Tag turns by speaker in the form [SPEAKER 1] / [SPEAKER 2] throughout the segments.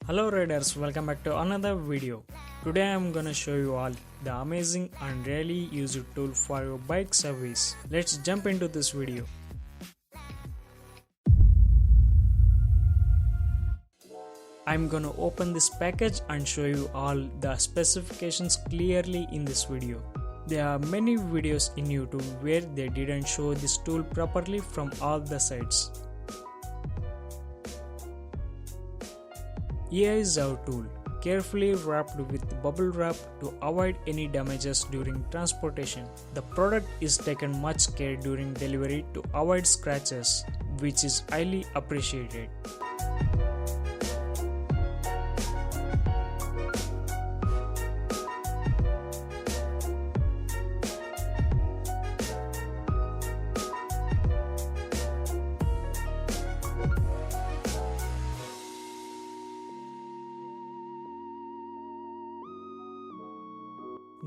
[SPEAKER 1] Hello riders, welcome back to another video. Today I am gonna show you all the amazing and really used tool for your bike service. Let's jump into this video. I'm gonna open this package and show you all the specifications clearly in this video. There are many videos in YouTube where they didn't show this tool properly from all the sides. Here is our tool, carefully wrapped with bubble wrap to avoid any damages during transportation. The product is taken much care during delivery to avoid scratches, which is highly appreciated.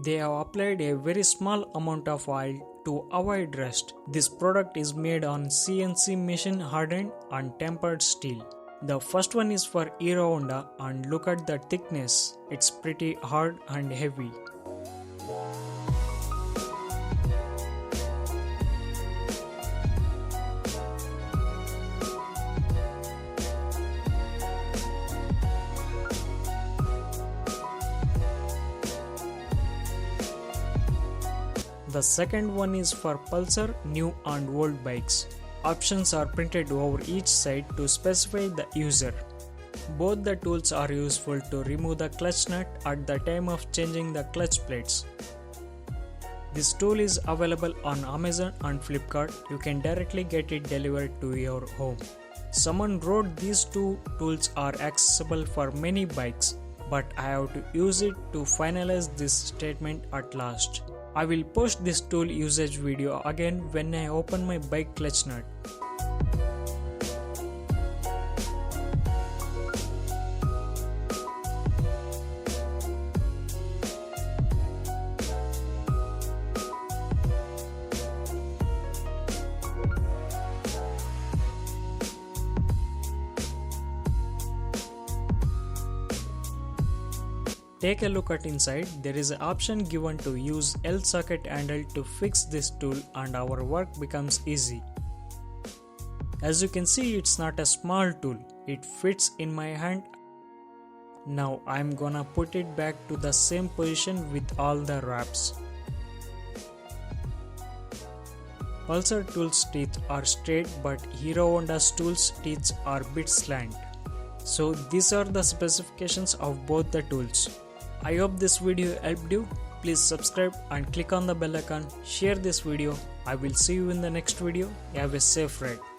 [SPEAKER 1] They have applied a very small amount of oil to avoid rust. This product is made on CNC machine hardened and tempered steel. The first one is for Hero Honda and look at the thickness. It's pretty hard and heavy. The second one is for pulsar, new and old bikes. Options are printed over each side to specify the user. Both the tools are useful to remove the clutch nut at the time of changing the clutch plates. This tool is available on Amazon and Flipkart. You can directly get it delivered to your home. Someone wrote these two tools are accessible for many bikes, but I have to use it to finalize this statement at last. I will post this tool usage video again when I open my bike clutch nut. Take a look at inside. There is an option given to use L socket handle to fix this tool and our work becomes easy. As you can see, it's not a small tool. It fits in my hand. Now I'm gonna put it back to the same position with all the wraps. Pulsar tool's teeth are straight, but Hero Honda's tool's teeth are bit slant. So these are the specifications of both the tools. I hope this video helped you. Please subscribe and click on the bell icon. Share this video. I will see you in the next video. Have a safe ride.